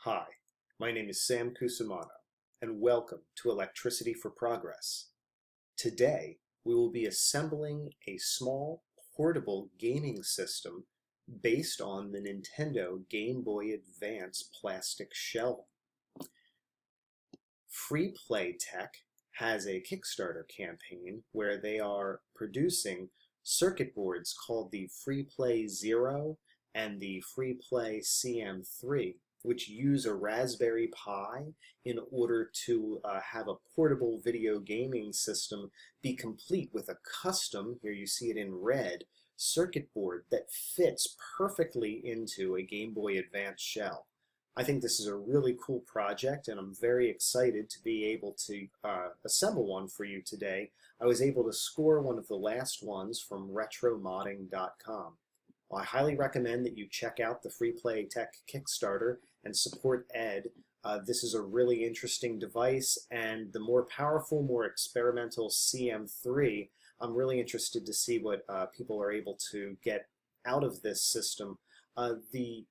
Hi, my name is Sam Cusimano, and welcome to Electricity for Progress. Today, we will be assembling a small, portable gaming system based on the Nintendo Game Boy Advance plastic shell. Freeplaytech has a Kickstarter campaign where they are producing circuit boards called the Freeplay Zero and the Freeplay CM3, which use a Raspberry Pi in order to have a portable video gaming system be complete with a custom, here you see it in red, circuit board that fits perfectly into a Game Boy Advance shell. I think this is a really cool project, and I'm very excited to be able to assemble one for you today. I was able to score one of the last ones from retromodding.com. Well, I highly recommend that you check out the Freeplaytech Kickstarter and support Ed. This is a really interesting device, and the more powerful, more experimental CM3, I'm really interested to see what people are able to get out of this system. The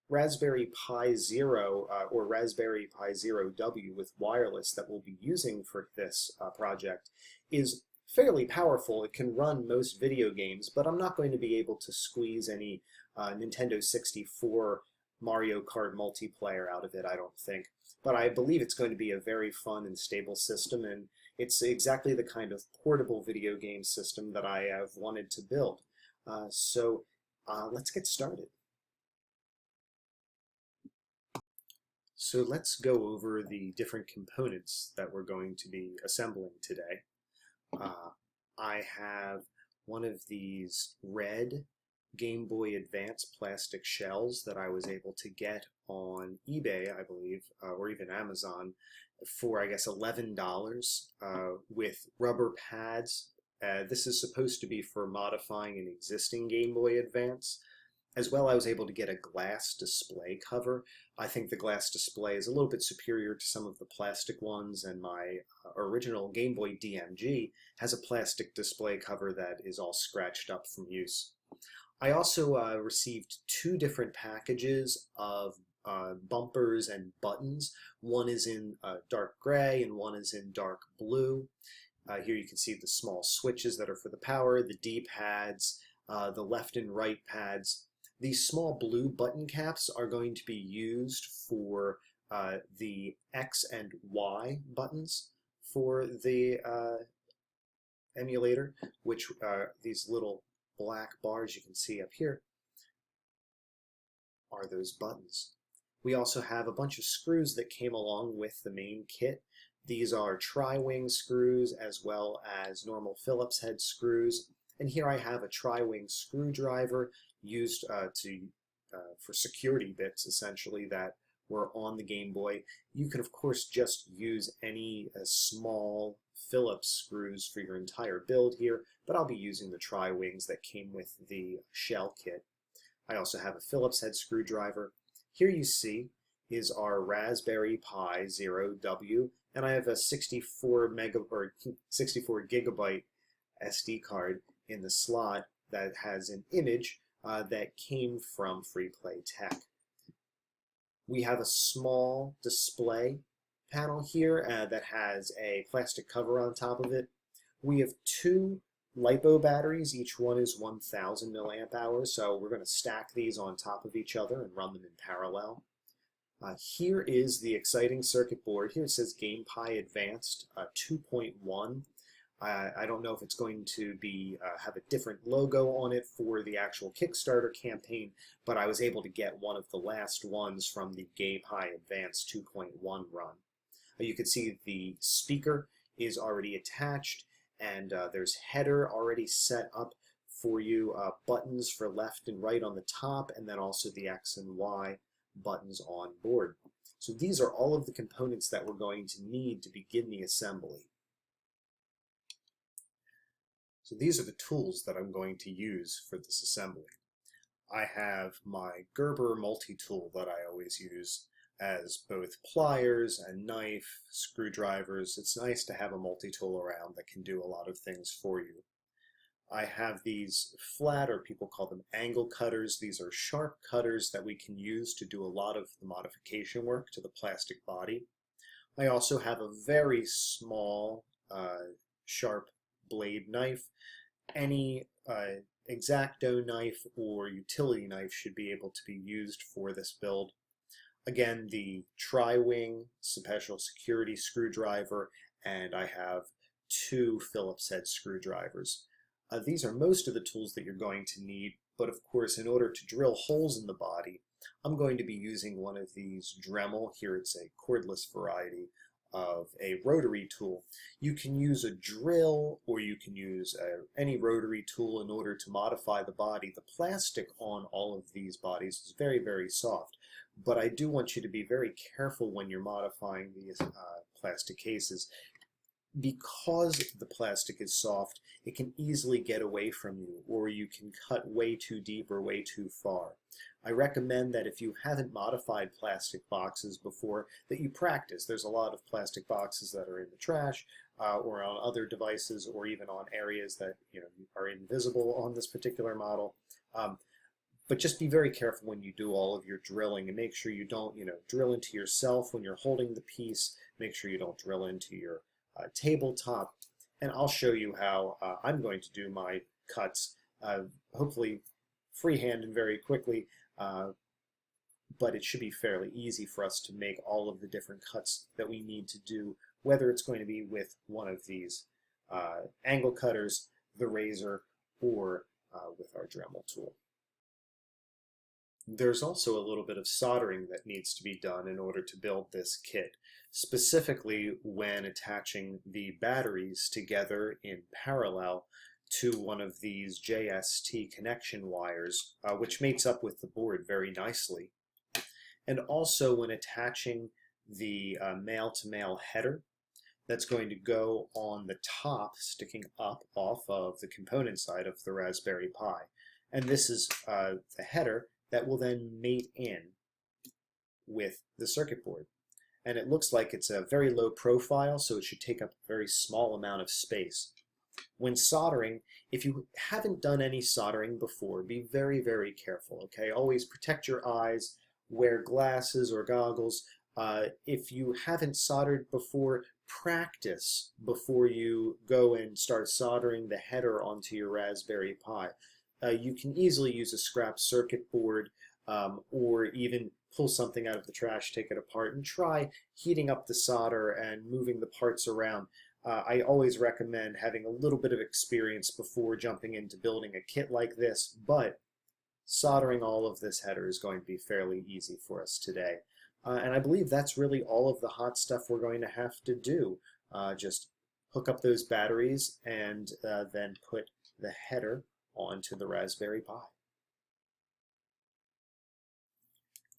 Raspberry Pi Zero or Raspberry Pi Zero W with wireless that we'll be using for this project is fairly powerful. It can run most video games, but I'm not going to be able to squeeze any Nintendo 64 Mario Kart multiplayer out of it, I don't think. But I believe it's going to be a very fun and stable system, and it's exactly the kind of portable video game system that I have wanted to build. So let's get started. So let's go over the different components that we're going to be assembling today. I have one of these red Game Boy Advance plastic shells that I was able to get on eBay, I believe, or even Amazon, for I guess $11 with rubber pads. This is supposed to be for modifying an existing Game Boy Advance. As well, I was able to get a glass display cover. I think the glass display is a little bit superior to some of the plastic ones, and my original Game Boy DMG has a plastic display cover that is all scratched up from use. I also received two different packages of bumpers and buttons. One is in dark gray and one is in dark blue. Here you can see the small switches that are for the power, the D-pads, the left and right pads. These small blue button caps are going to be used for the X and Y buttons for the emulator, which are these little black bars you can see up here are those buttons. We also have a bunch of screws that came along with the main kit. These are tri-wing screws as well as normal Phillips head screws. And here I have a tri-wing screwdriver used for security bits, essentially, that were on the Game Boy. You can, of course, just use any small Phillips screws for your entire build here, but I'll be using the tri-wings that came with the shell kit. I also have a Phillips head screwdriver. Here you see is our Raspberry Pi Zero W, and I have a 64 gigabyte SD card in the slot that has an image that came from Freeplaytech. We have a small display panel here that has a plastic cover on top of it. We have two LiPo batteries. Each one is 1,000 milliamp hours, so we're going to stack these on top of each other and run them in parallel. Here is the exciting circuit board. Here it says GamePi Advanced 2.1. I don't know if it's going to be have a different logo on it for the actual Kickstarter campaign, but I was able to get one of the last ones from the GamePi Advance 2.1 run. You can see the speaker is already attached, and there's header already set up for you, buttons for left and right on the top, and then also the X and Y buttons on board. So these are all of the components that we're going to need to begin the assembly. So these are the tools that I'm going to use for this assembly. I have my Gerber multi-tool that I always use as both pliers and knife, screwdrivers. It's nice to have a multi-tool around that can do a lot of things for you. I have these flat, or people call them angle cutters. These are sharp cutters that we can use to do a lot of the modification work to the plastic body. I also have a very small sharp blade knife. Any X-Acto knife or utility knife should be able to be used for this build. Again, the tri-wing special security screwdriver, and I have 2 Phillips head screwdrivers. These are most of the tools that you're going to need, but of course, in order to drill holes in the body, I'm going to be using one of these Dremel. Here it's a cordless variety of a rotary tool. You can use a drill, or you can use any rotary tool in order to modify the body. The plastic on all of these bodies is very, very soft, but I do want you to be very careful when you're modifying these plastic cases. Because the plastic is soft, it can easily get away from you, or you can cut way too deep or way too far. I recommend that if you haven't modified plastic boxes before, that you practice. There's a lot of plastic boxes that are in the trash, or on other devices, or even on areas that are invisible on this particular model. But just be very careful when you do all of your drilling, and make sure you don't drill into yourself when you're holding the piece. Make sure you don't drill into your tabletop, and I'll show you how I'm going to do my cuts, hopefully freehand and very quickly, but it should be fairly easy for us to make all of the different cuts that we need to do, whether it's going to be with one of these angle cutters, the razor, or with our Dremel tool. There's also a little bit of soldering that needs to be done in order to build this kit, specifically when attaching the batteries together in parallel to one of these JST connection wires, which mates up with the board very nicely. And also when attaching the male-to-male header that's going to go on the top, sticking up off of the component side of the Raspberry Pi. And this is the header that will then mate in with the circuit board. And it looks like it's a very low profile, so it should take up a very small amount of space. When soldering, if you haven't done any soldering before, be very, very careful, okay? Always protect your eyes, wear glasses or goggles. If you haven't soldered before, practice before you go and start soldering the header onto your Raspberry Pi. You can easily use a scrap circuit board, or even pull something out of the trash, take it apart, and try heating up the solder and moving the parts around. I always recommend having a little bit of experience before jumping into building a kit like this, but soldering all of this header is going to be fairly easy for us today. And I believe that's really all of the hot stuff we're going to have to do. Just hook up those batteries and then put the header onto the Raspberry Pi.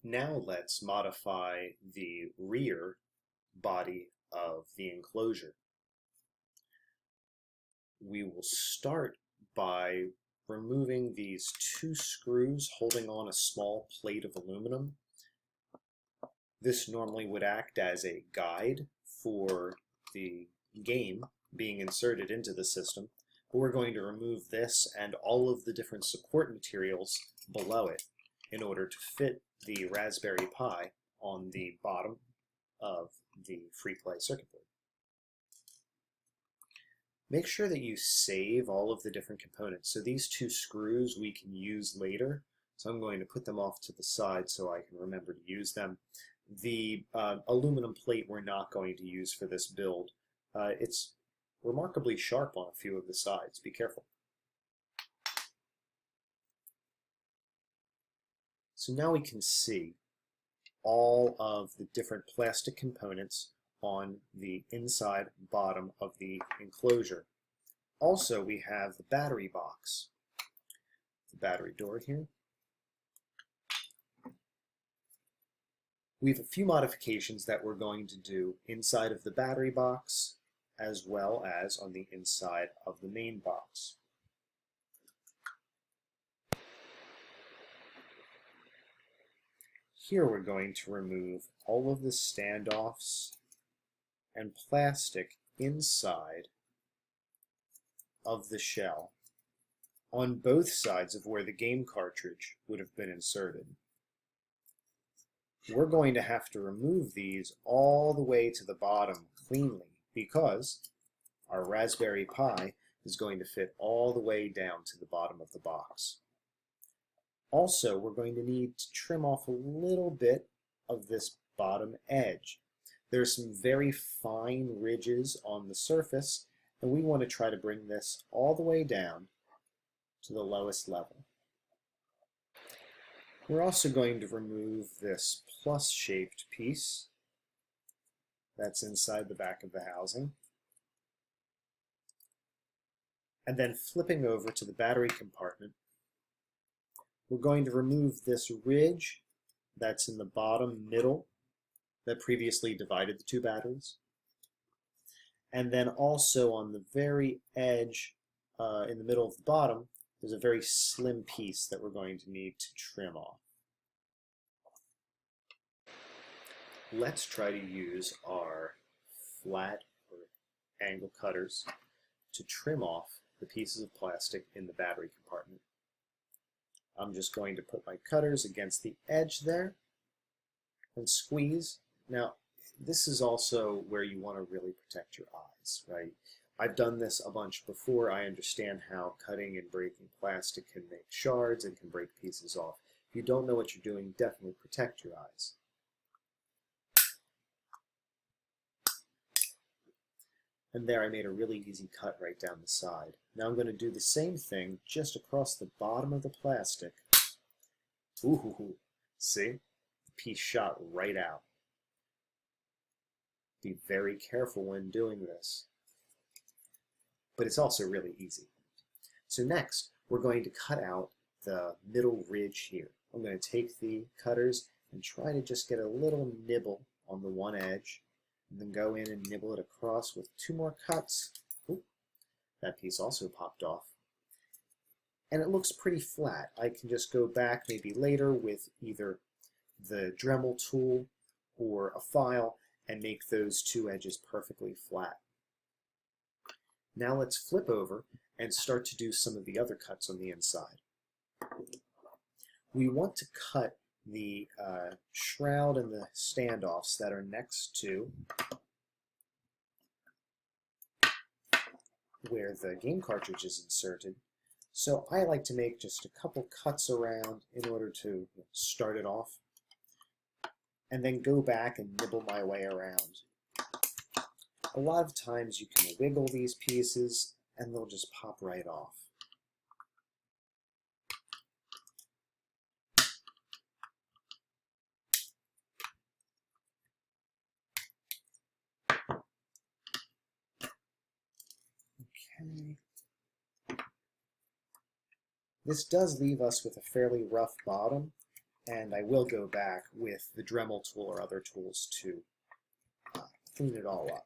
Now let's modify the rear body of the enclosure. We will start by removing these 2 screws holding on a small plate of aluminum. This normally would act as a guide for the game being inserted into the system. But we're going to remove this and all of the different support materials below it in order to fit the Raspberry Pi on the bottom of the Freeplay circuit board. Make sure that you save all of the different components. So these 2 screws we can use later, so I'm going to put them off to the side so I can remember to use them. The aluminum plate we're not going to use for this build. It's remarkably sharp on a few of the sides. Be careful. So now we can see all of the different plastic components on the inside bottom of the enclosure. Also, we have the battery box, the battery door here. We have a few modifications that we're going to do inside of the battery box as well as on the inside of the main box. Here we're going to remove all of the standoffs and plastic inside of the shell. on both sides of where the game cartridge would have been inserted. We're going to have to remove these all the way to the bottom cleanly because our Raspberry Pi is going to fit all the way down to the bottom of the box. Also, we're going to need to trim off a little bit of this bottom edge. There's some very fine ridges on the surface, and we want to try to bring this all the way down to the lowest level. We're also going to remove this plus-shaped piece that's inside the back of the housing. And then flipping over to the battery compartment, we're going to remove this ridge that's in the bottom middle that previously divided the two batteries. And then also on the very edge in the middle of the bottom, there's a very slim piece that we're going to need to trim off. Let's try to use our flat or angle cutters to trim off the pieces of plastic in the battery compartment. I'm just going to put my cutters against the edge there and squeeze. Now, this is also where you want to really protect your eyes, right? I've done this a bunch before. I understand how cutting and breaking plastic can make shards and can break pieces off. If you don't know what you're doing, definitely protect your eyes. And there I made a really easy cut right down the side. Now I'm going to do the same thing just across the bottom of the plastic. Ooh, see? The piece shot right out. Be very careful when doing this. But it's also really easy. So next, we're going to cut out the middle ridge here. I'm going to take the cutters and try to just get a little nibble on the one edge, and then go in and nibble it across with two more cuts. Ooh, that piece also popped off. And it looks pretty flat. I can just go back maybe later with either the Dremel tool or a file and make those two edges perfectly flat. Now let's flip over and start to do some of the other cuts on the inside. We want to cut the shroud and the standoffs that are next to where the game cartridge is inserted. So I like to make just a couple cuts around in order to start it off, and then go back and nibble my way around. A lot of times you can wiggle these pieces and they'll just pop right off. Okay. This does leave us with a fairly rough bottom, and I will go back with the Dremel tool or other tools to clean it all up.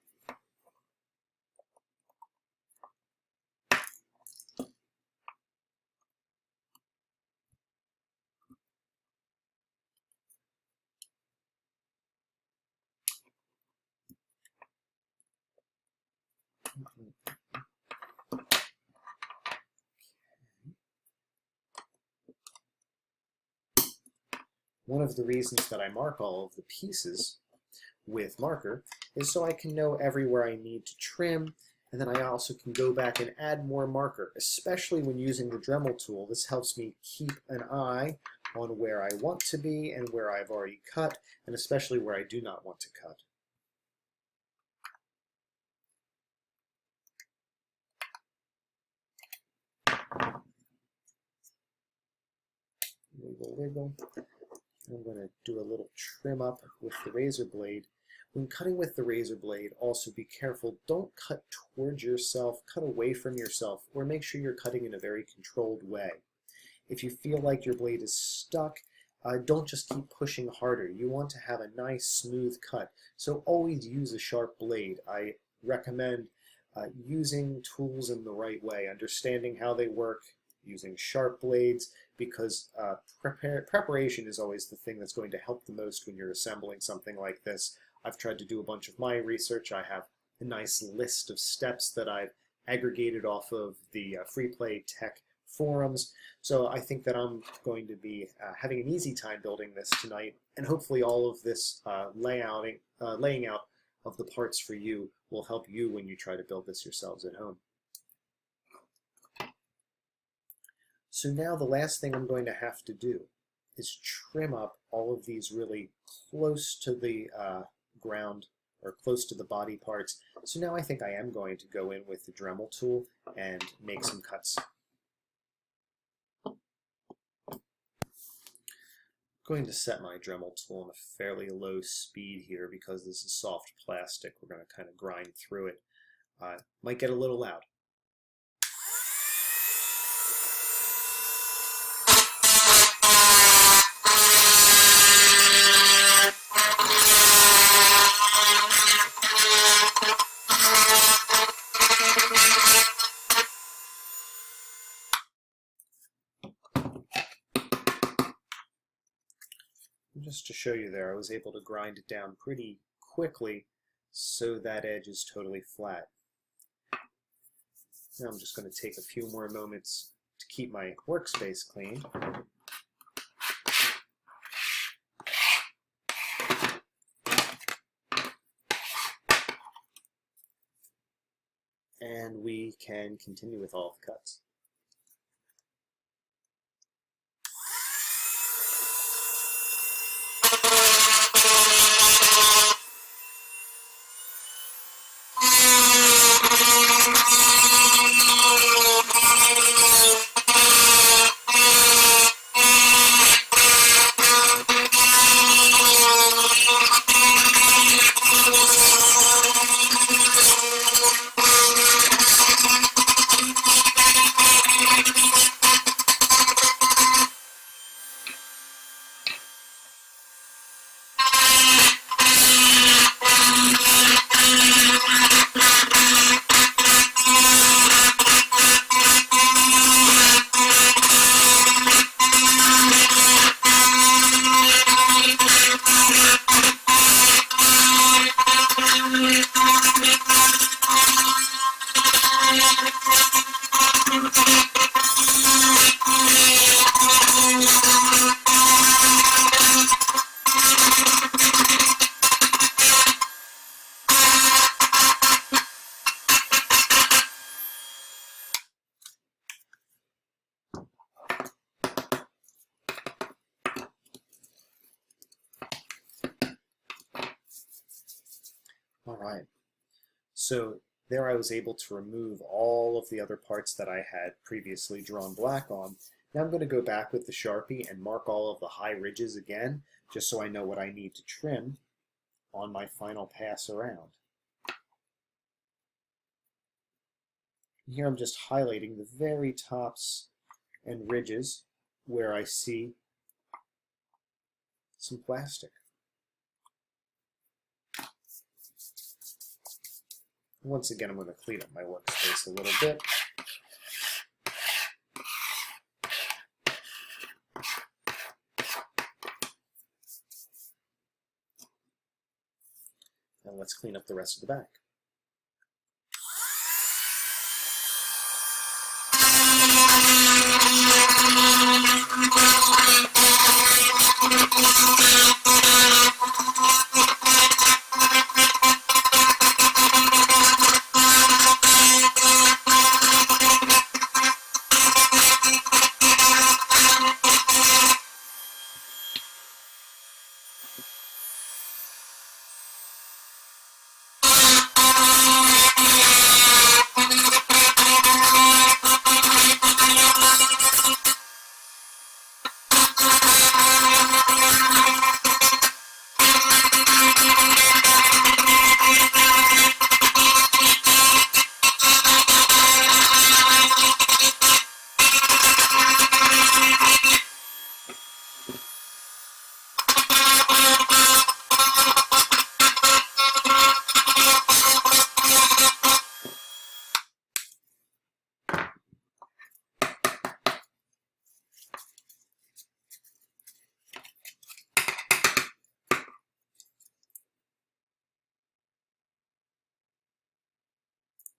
One of the reasons that I mark all of the pieces with marker is so I can know everywhere I need to trim, and then I also can go back and add more marker, especially when using the Dremel tool. This helps me keep an eye on where I want to be and where I've already cut, and especially where I do not want to cut. Wiggle, wiggle. I'm going to do a little trim up with the razor blade. When cutting with the razor blade, also be careful. Don't cut towards yourself, cut away from yourself, or make sure you're cutting in a very controlled way. If you feel like your blade is stuck, don't just keep pushing harder. You want to have a nice, smooth cut. So always use a sharp blade. I recommend using tools in the right way, understanding how they work, using sharp blades, because preparation is always the thing that's going to help the most when you're assembling something like this. I've tried to do a bunch of my research. I have a nice list of steps that I've aggregated off of the Freeplaytech forums. So I think that I'm going to be having an easy time building this tonight, and hopefully all of this laying out of the parts for you will help you when you try to build this yourselves at home. So now the last thing I'm going to have to do is trim up all of these really close to the ground or close to the body parts. So now I think I am going to go in with the Dremel tool and make some cuts. I'm going to set my Dremel tool on a fairly low speed here because this is soft plastic. We're going to kind of grind through it. Might get a little loud. Just to show you there, I was able to grind it down pretty quickly so that edge is totally flat. Now I'm just going to take a few more moments to keep my workspace clean. And we can continue with all the cuts. All right, so there I was able to remove all of the other parts that I had previously drawn black on. Now I'm going to go back with the Sharpie and mark all of the high ridges again, just so I know what I need to trim on my final pass around. Here I'm just highlighting the very tops and ridges where I see some plastic. Once again, I'm going to clean up my workspace a little bit. And let's clean up the rest of the back.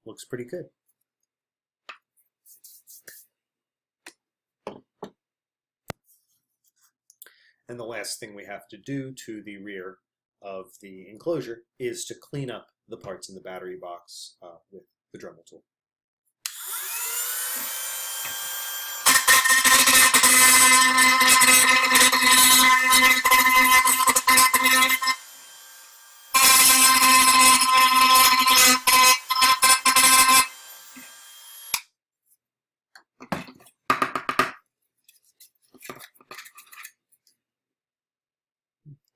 Looks pretty good. And the last thing we have to do to the rear of the enclosure is to clean up the parts in the battery box with the Dremel tool.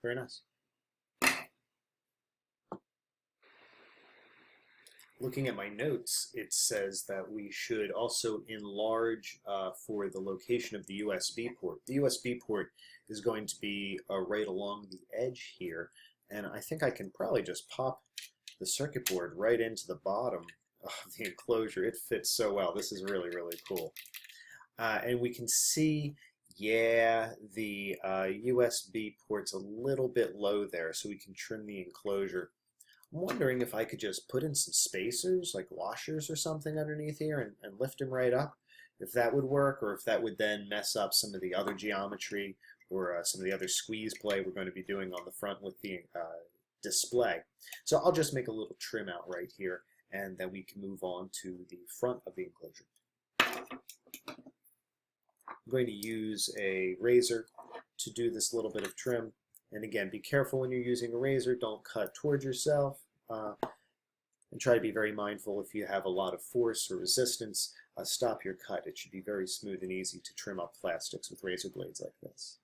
Very nice. Looking at my notes, it says that we should also enlarge for the location of the USB port. The USB port is going to be right along the edge here, and I think I can probably just pop the circuit board right into the bottom of the enclosure. It fits so well. This is really, really cool. And we can see, yeah, the USB port's a little bit low there, so we can trim the enclosure. I'm wondering if I could just put in some spacers, like washers or something underneath here, and lift them right up, if that would work, or if that would then mess up some of the other geometry or some of the other squeeze play we're going to be doing on the front with the display. So I'll just make a little trim out right here, and then we can move on to the front of the enclosure. I'm going to use a razor to do this little bit of trim. And again, be careful when you're using a razor. Don't cut towards yourself. And try to be very mindful if you have a lot of force or resistance. Stop your cut. It should be very smooth and easy to trim up plastics with razor blades like this.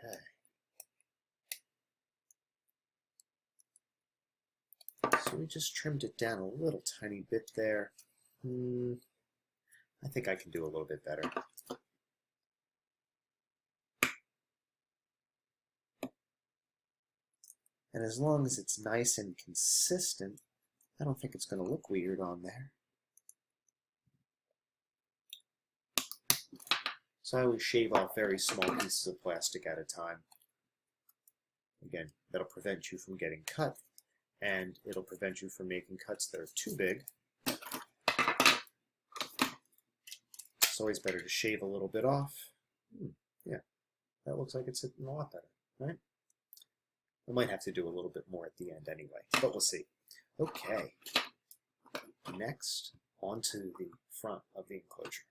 Okay. So we just trimmed it down a little tiny bit there. I think I can do a little bit better. And as long as it's nice and consistent, I don't think it's going to look weird on there. So I always shave off very small pieces of plastic at a time. Again, that'll prevent you from getting cut, and it'll prevent you from making cuts that are too big. It's always better to shave a little bit off. Yeah, that looks like it's sitting a lot better, right? We might have to do a little bit more at the end anyway, but we'll see. Okay, next, onto the front of the enclosure.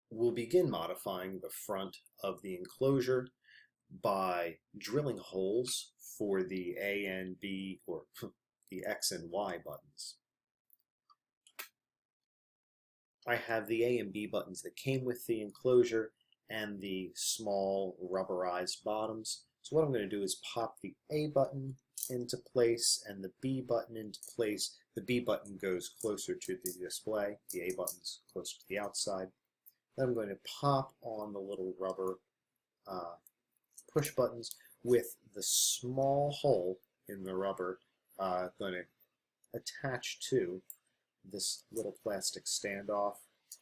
We'll begin modifying the front of the enclosure by drilling holes for the A and B, or the X and Y buttons. I have the A and B buttons that came with the enclosure and the small rubberized bottoms. So what I'm going to do is pop the A button into place and the B button into place. The B button goes closer to the display, the A button's closer to the outside. Then I'm going to pop on the little rubber push buttons with the small hole in the rubber going to attach to this little plastic standoff,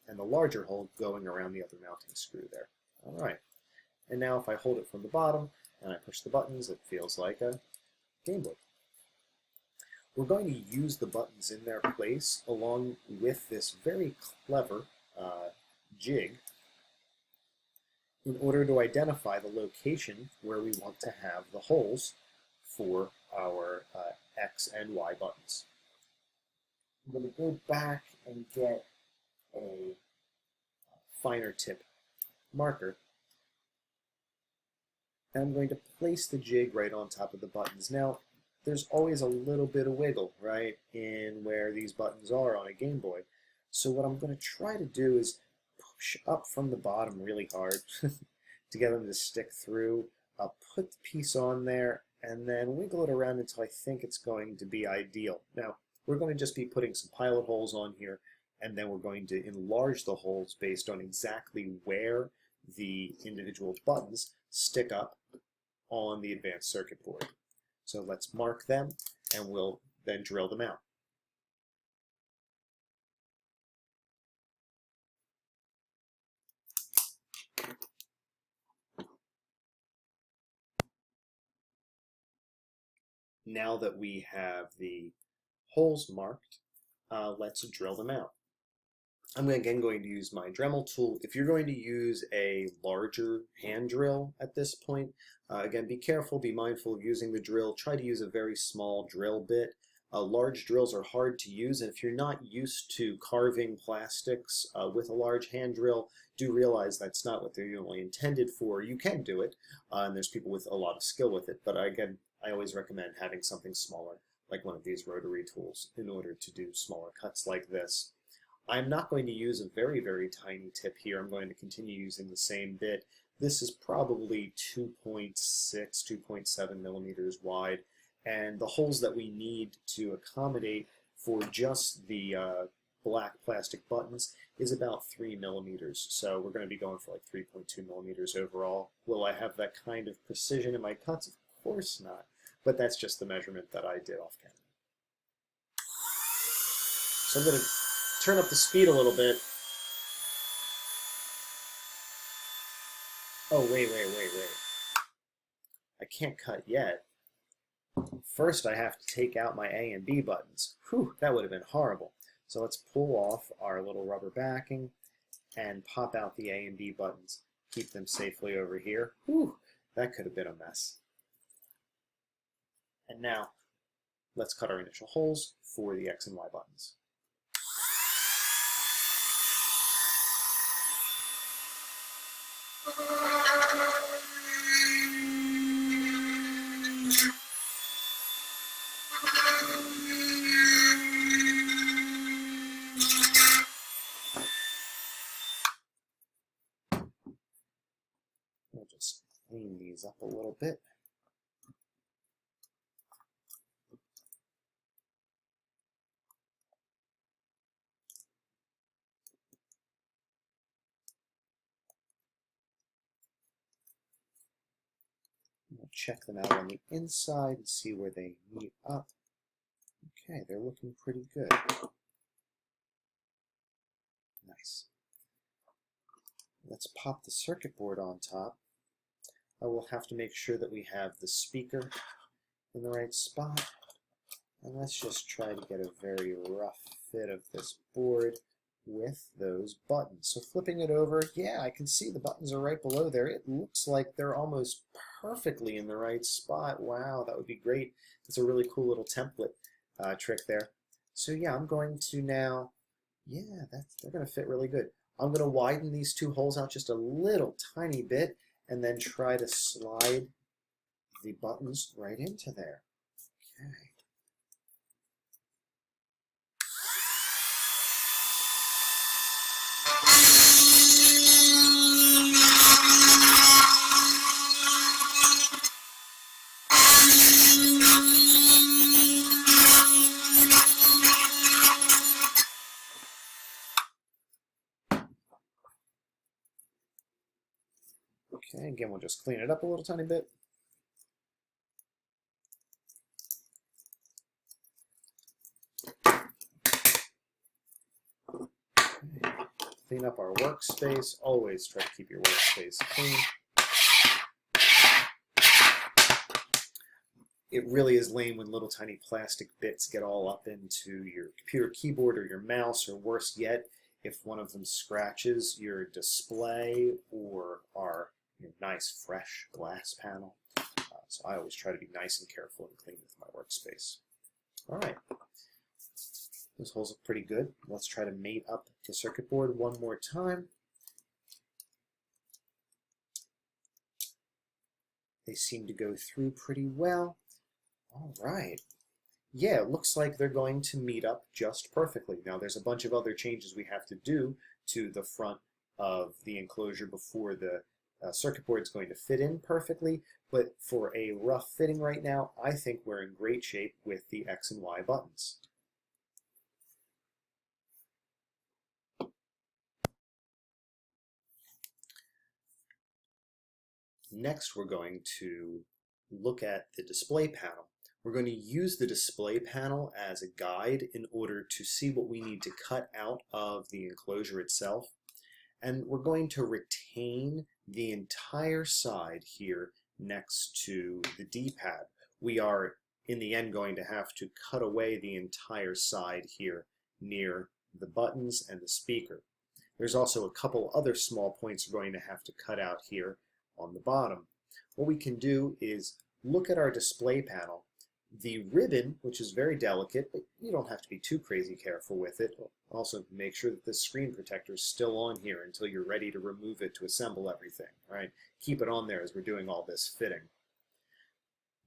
and the larger hole going around the other mounting screw there. All right, and now if I hold it from the bottom and I push the buttons, it feels like a Game Boy. We're going to use the buttons in their place along with this very clever jig in order to identify the location where we want to have the holes for our X and Y buttons. I'm going to go back and get a finer tip marker, and I'm going to place the jig right on top of the buttons. Now, there's always a little bit of wiggle, right, in where these buttons are on a Game Boy. So what I'm going to try to do is push up from the bottom really hard to get them to stick through. I'll put the piece on there and then wiggle it around until I think it's going to be ideal. Now, we're going to just be putting some pilot holes on here, and then we're going to enlarge the holes based on exactly where the individual buttons stick up on the advanced circuit board. So let's mark them, and we'll then drill them out. Now that we have the holes marked, let's drill them out. I'm again going to use my Dremel tool. If you're going to use a larger hand drill at this point, again, be careful, be mindful of using the drill. Try to use a very small drill bit. Large drills are hard to use, and if you're not used to carving plastics with a large hand drill, do realize that's not what they're usually intended for. You can do it, and there's people with a lot of skill with it, but again, I always recommend having something smaller, like one of these rotary tools, in order to do smaller cuts like this. I'm not going to use a very, very tiny tip here. I'm going to continue using the same bit. This is probably 2.6, 2.7 millimeters wide, and the holes that we need to accommodate for just the black plastic buttons is about 3 millimeters. So we're going to be going for like 3.2 millimeters overall. Will I have that kind of precision in my cuts? Of course not, but that's just the measurement that I did off camera. So I'm going to turn up the speed a little bit. Oh, wait. I can't cut yet. First, I have to take out my A and B buttons. Whew, that would have been horrible. So let's pull off our little rubber backing and pop out the A and B buttons. Keep them safely over here. Whew, that could have been a mess. And now, let's cut our initial holes for the X and Y buttons. We'll just clean these up a little bit. We'll check them out on the inside and see where they meet up. Okay, they're looking pretty good. Nice. Let's pop the circuit board on top. I will have to make sure that we have the speaker in the right spot. And let's just try to get a very rough fit of this board with those buttons. So flipping it over, yeah, I can see the buttons are right below there. It looks like they're almost perfectly in the right spot. Wow, that would be great. It's a really cool little template trick there. So yeah, I'm going to now, yeah, they're going to fit really good. I'm going to widen these two holes out just a little tiny bit and then try to slide the buttons right into there. Okay. Okay, again, we'll just clean it up a little tiny bit. Okay. Clean up our workspace. Always try to keep your workspace clean. It really is lame when little tiny plastic bits get all up into your computer keyboard or your mouse, or worse yet, if one of them scratches your display or our nice fresh glass panel. So I always try to be nice and careful and clean with my workspace. All right, those holes look pretty good. Let's try to mate up the circuit board one more time. They seem to go through pretty well. All right. Yeah, it looks like they're going to meet up just perfectly. Now there's a bunch of other changes we have to do to the front of the enclosure before the circuit board is going to fit in perfectly, but for a rough fitting right now, I think we're in great shape with the X and Y buttons. Next, we're going to look at the display panel. We're going to use the display panel as a guide in order to see what we need to cut out of the enclosure itself. And we're going to retain the entire side here next to the D-pad. We are, in the end, going to have to cut away the entire side here near the buttons and the speaker. There's also a couple other small points we're going to have to cut out here on the bottom. What we can do is look at our display panel. The ribbon, which is very delicate, but you don't have to be too crazy careful with it. Also make sure that the screen protector is still on here until you're ready to remove it to assemble everything. Right? Keep it on there as we're doing all this fitting.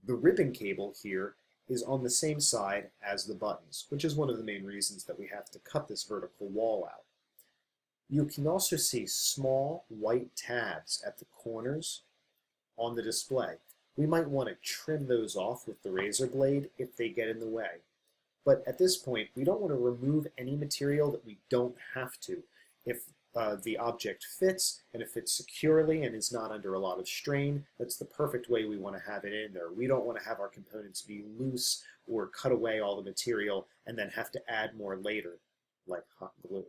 The ribbon cable here is on the same side as the buttons, which is one of the main reasons that we have to cut this vertical wall out. You can also see small white tabs at the corners on the display. We might want to trim those off with the razor blade if they get in the way. But at this point, we don't want to remove any material that we don't have to. If the object fits and it fits securely and is not under a lot of strain, that's the perfect way we want to have it in there. We don't want to have our components be loose or cut away all the material and then have to add more later, like hot glue.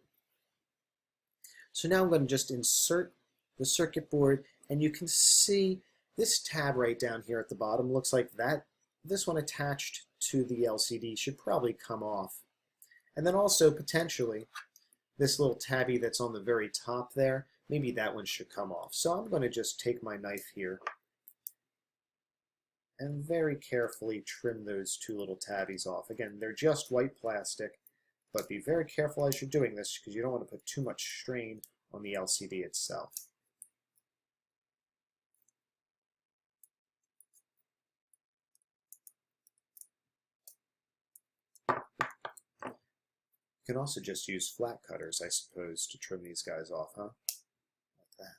So now I'm going to just insert the circuit board, and you can see this tab right down here at the bottom looks like this one attached to the LCD should probably come off. And then also potentially this little tabby that's on the very top there, maybe that one should come off. So I'm going to just take my knife here and very carefully trim those two little tabbies off. Again, they're just white plastic, but be very careful as you're doing this because you don't want to put too much strain on the LCD itself. You can also just use flat cutters, I suppose, to trim these guys off, huh? Like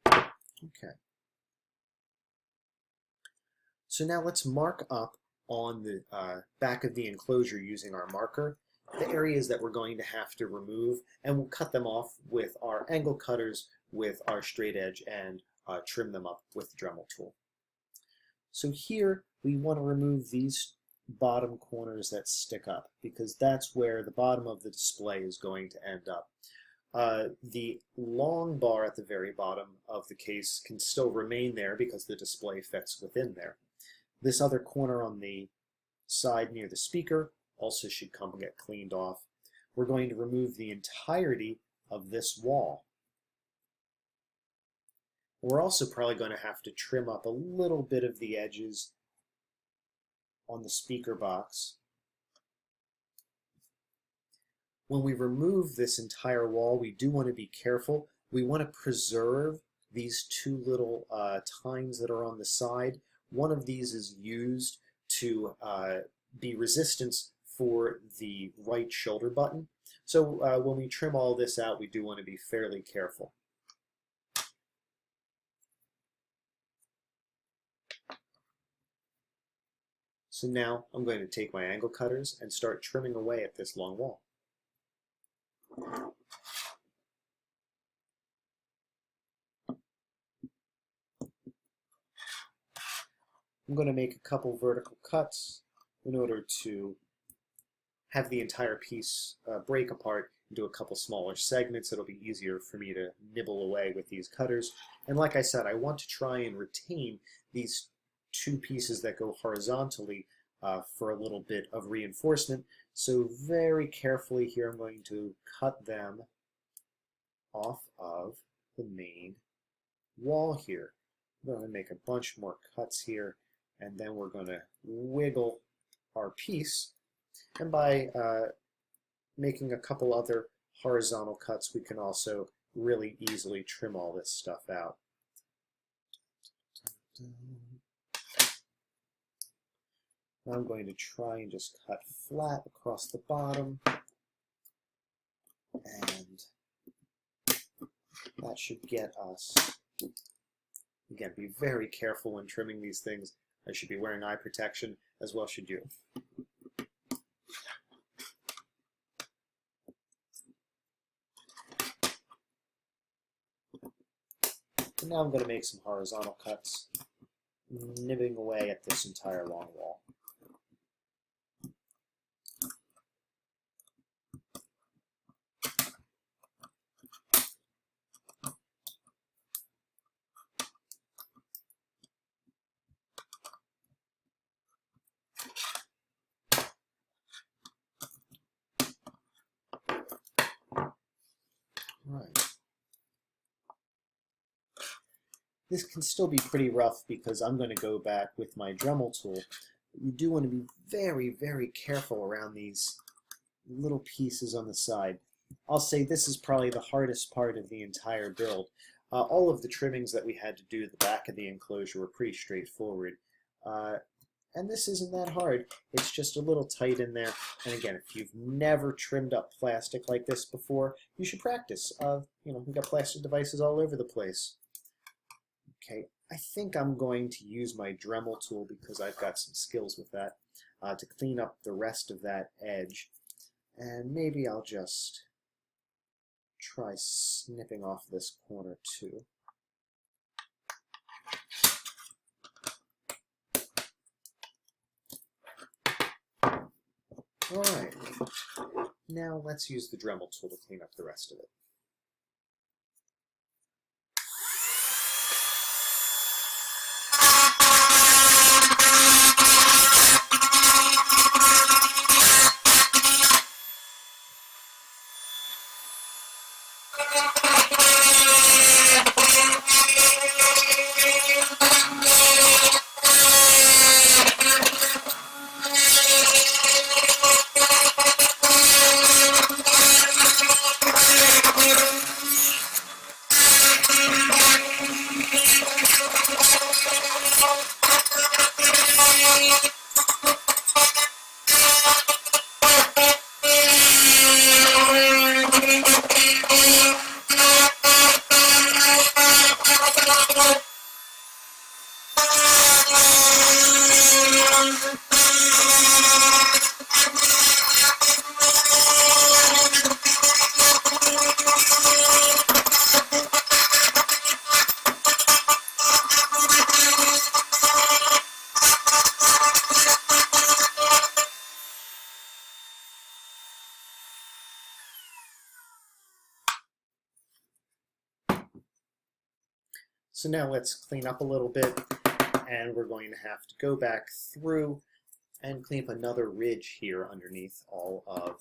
that. Okay. So now let's mark up on the back of the enclosure using our marker the areas that we're going to have to remove, and we'll cut them off with our angle cutters with our straight edge and trim them up with the Dremel tool. So here we want to remove these bottom corners that stick up because that's where the bottom of the display is going to end up. The long bar at the very bottom of the case can still remain there because the display fits within there. This other corner on the side near the speaker also should come and get cleaned off. We're going to remove the entirety of this wall. We're also probably going to have to trim up a little bit of the edges on the speaker box. When we remove this entire wall, we do want to be careful. We want to preserve these two little tines that are on the side. One of these is used to be resistance for the right shoulder button. So when we trim all this out, we do want to be fairly careful. So now I'm going to take my angle cutters and start trimming away at this long wall. I'm going to make a couple vertical cuts in order to have the entire piece break apart into a couple smaller segments. It'll be easier for me to nibble away with these cutters. And like I said, I want to try and retain these two pieces that go horizontally for a little bit of reinforcement. So very carefully here I'm going to cut them off of the main wall here. I'm going to make a bunch more cuts here, and then we're going to wiggle our piece. And by making a couple other horizontal cuts, we can also really easily trim all this stuff out. Now I'm going to try and just cut flat across the bottom, and that should get us, again, be very careful when trimming these things. I should be wearing eye protection, as well should you. And now I'm going to make some horizontal cuts, nibbing away at this entire long wall. Right. This can still be pretty rough because I'm going to go back with my Dremel tool. You do want to be very, very careful around these little pieces on the side. I'll say this is probably the hardest part of the entire build. All of the trimmings that we had to do at the back of the enclosure were pretty straightforward. And this isn't that hard. It's just a little tight in there. And again, if you've never trimmed up plastic like this before, you should practice. We've got plastic devices all over the place. Okay, I think I'm going to use my Dremel tool because I've got some skills with that to clean up the rest of that edge. And maybe I'll just try snipping off this corner too. Alright, now let's use the Dremel tool to clean up the rest of it. So now let's clean up a little bit, and we're going to have to go back through and clean up another ridge here underneath all of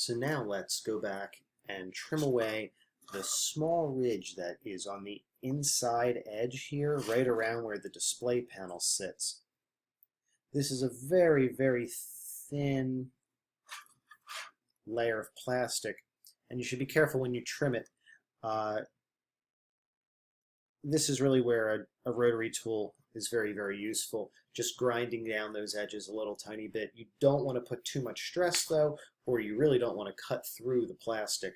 So now let's go back and trim away the small ridge that is on the inside edge here, right around where the display panel sits. This is a very, very thin layer of plastic, and you should be careful when you trim it. This is really where a rotary tool is very, very useful, just grinding down those edges a little tiny bit. You don't want to put too much stress though, or you really don't want to cut through the plastic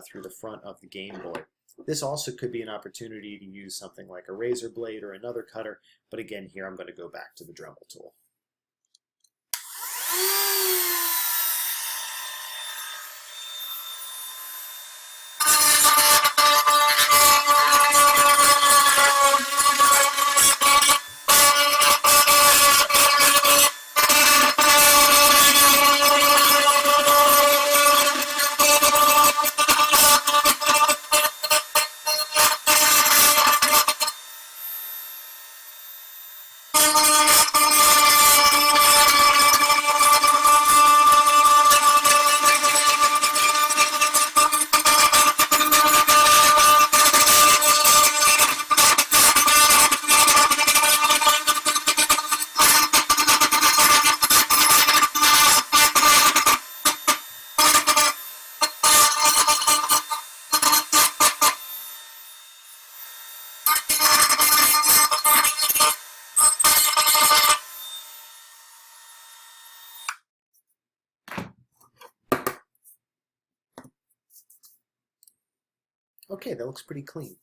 through the front of the Game Boy. This also could be an opportunity to use something like a razor blade or another cutter, but again here I'm going to go back to the Dremel tool. Okay, that looks pretty clean.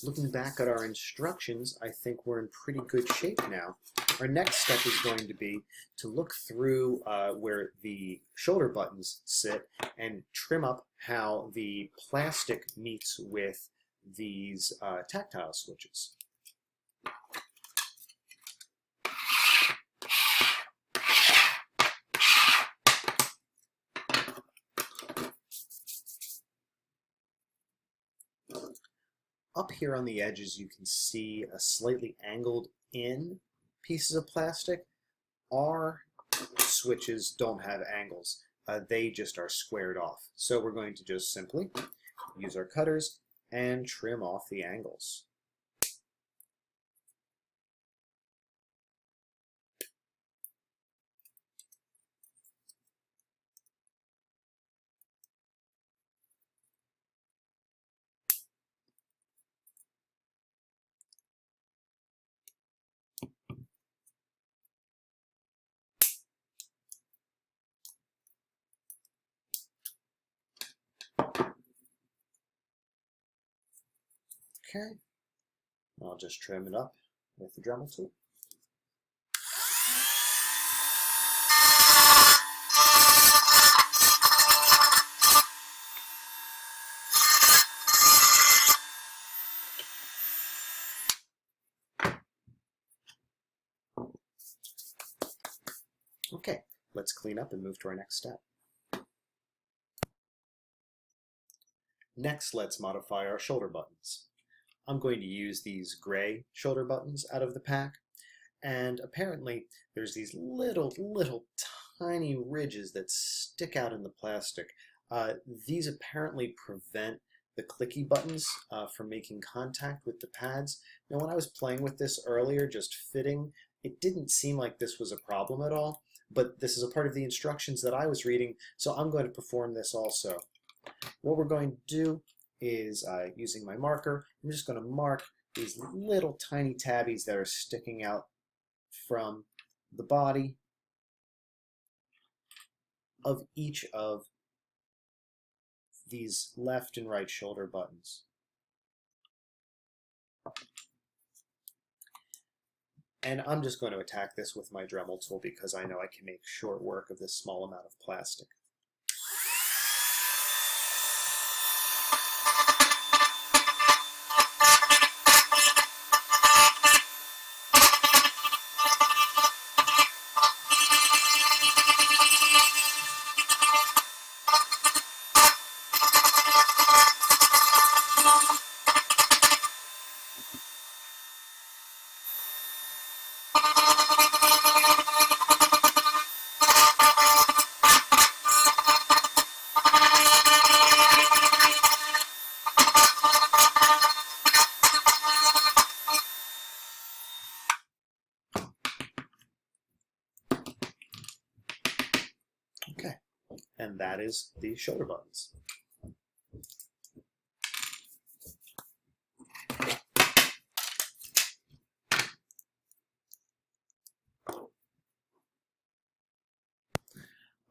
Looking back at our instructions, I think we're in pretty good shape now. Our next step is going to be to look through where the shoulder buttons sit and trim up how the plastic meets with these tactile switches. Up here on the edges you can see a slightly angled in pieces of plastic. Our switches don't have angles. They just are squared off. So we're going to just simply use our cutters and trim off the angles. Okay, I'll just trim it up with the Dremel tool. Okay, let's clean up and move to our next step. Next, let's modify our shoulder buttons. I'm going to use these gray shoulder buttons out of the pack, and apparently there's these little tiny ridges that stick out in the plastic. These apparently prevent the clicky buttons from making contact with the pads. Now when I was playing with this earlier, just fitting, it didn't seem like this was a problem at all, but this is a part of the instructions that I was reading, so I'm going to perform this also. What we're going to do is, using my marker, I'm just going to mark these little tiny tabbies that are sticking out from the body of each of these left and right shoulder buttons. And I'm just going to attack this with my Dremel tool because I know I can make short work of this small amount of plastic. Okay, and that is the shoulder buttons.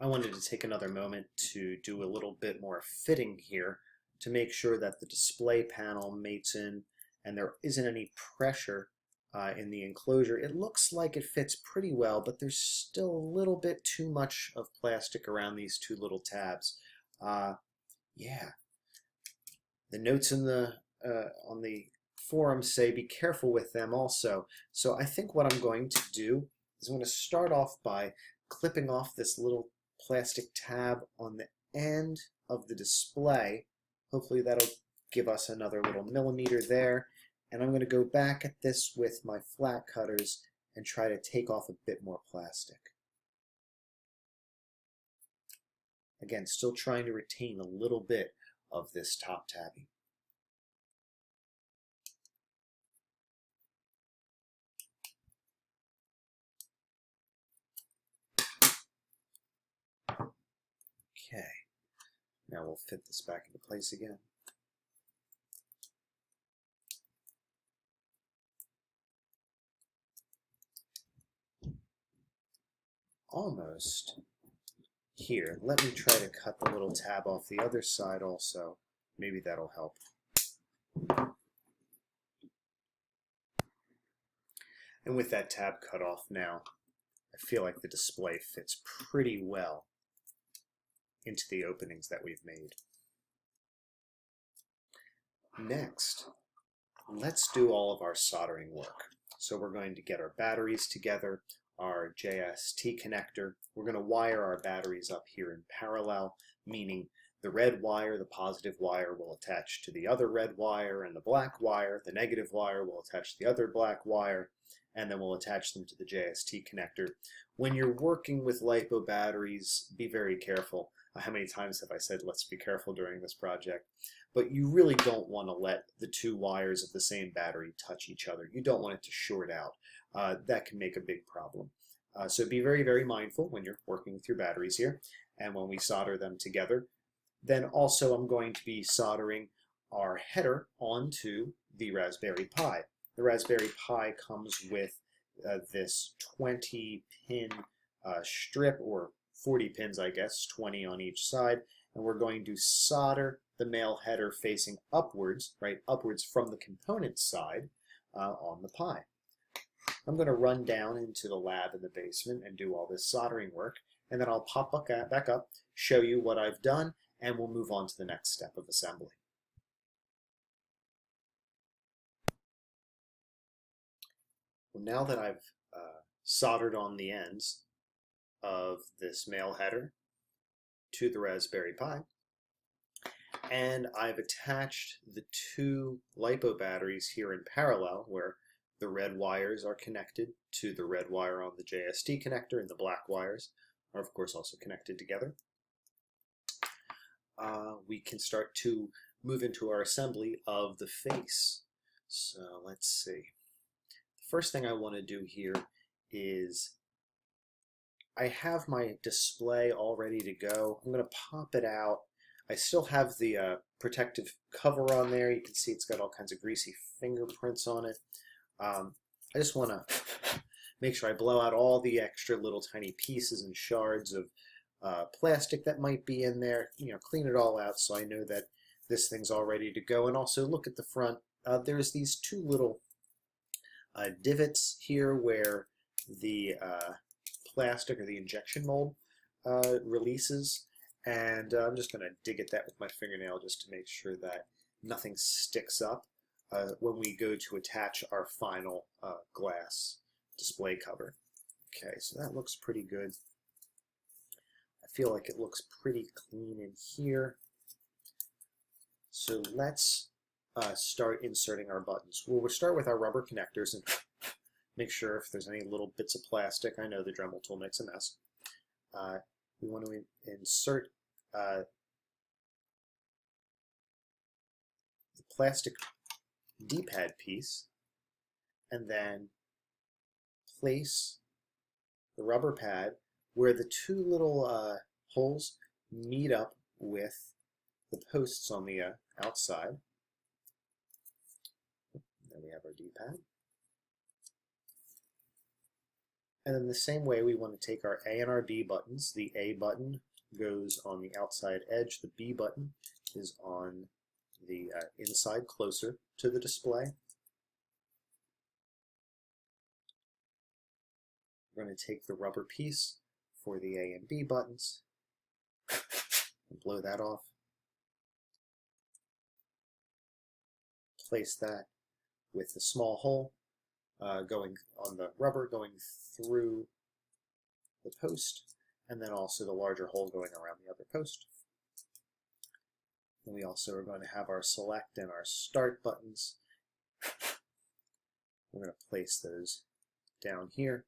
I wanted to take another moment to do a little bit more fitting here to make sure that the display panel mates in and there isn't any pressure in the enclosure. It looks like it fits pretty well, but there's still a little bit too much of plastic around these two little tabs. Yeah, the notes in the on the forums say be careful with them also. So I think what I'm going to do is I'm going to start off by clipping off this little plastic tab on the end of the display. Hopefully that'll give us another little millimeter there. And I'm going to go back at this with my flat cutters and try to take off a bit more plastic. Again, still trying to retain a little bit of this top tabby. Okay, now we'll fit this back into place again. Almost here. Let me try to cut the little tab off the other side also Maybe that'll help. And with that tab cut off now, I feel like the display fits pretty well into the openings that we've made. Next, let's do all of our soldering work. So we're going to get our batteries together, our JST connector. We're going to wire our batteries up here in parallel, meaning the red wire, the positive wire, will attach to the other red wire, and the black wire, the negative wire, will attach to the other black wire, and then we'll attach them to the JST connector. When you're working with LiPo batteries, be very careful. How many times have I said let's be careful during this project? But you really don't want to let the two wires of the same battery touch each other. You don't want it to short out. That can make a big problem. So be very, very mindful when you're working with your batteries here. And when we solder them together, then also I'm going to be soldering our header onto the Raspberry Pi. The Raspberry Pi comes with this 20-pin strip, or 40 pins, I guess, 20 on each side, and we're going to solder the male header facing upwards, right, upwards from the component side on the Pi. I'm going to run down into the lab in the basement and do all this soldering work, and then I'll pop back up, show you what I've done, and we'll move on to the next step of assembly. Well, now that I've soldered on the ends of this male header to the Raspberry Pi, and I've attached the two LiPo batteries here in parallel, where the red wires are connected to the red wire on the JST connector, and the black wires are of course also connected together. We can start to move into our assembly of the face. So let's see. The first thing I want to do here is I have my display all ready to go. I'm going to pop it out. I still have the protective cover on there. You can see it's got all kinds of greasy fingerprints on it. I just want to make sure I blow out all the extra little tiny pieces and shards of plastic that might be in there. You know, clean it all out so I know that this thing's all ready to go. And also look at the front. There's these two little divots here where the plastic or the injection mold releases, and I'm just going to dig at that with my fingernail just to make sure that nothing sticks up when we go to attach our final glass display cover. Okay, so that looks pretty good. I feel like it looks pretty clean in here. So let's start inserting our buttons. We'll start with our rubber connectors and make sure if there's any little bits of plastic. I know the Dremel tool makes a mess. We want to insert the plastic D-pad piece and then place the rubber pad where the two little holes meet up with the posts on the outside. There we have our D-pad. And in the same way, we want to take our A and our B buttons. The A button goes on the outside edge. The B button is on the inside, closer to the display. We're going to take the rubber piece for the A and B buttons and blow that off. Place that with the small hole going on the rubber, going through the post, and then also the larger hole going around the other post. And we also are going to have our select and our start buttons. We're going to place those down here.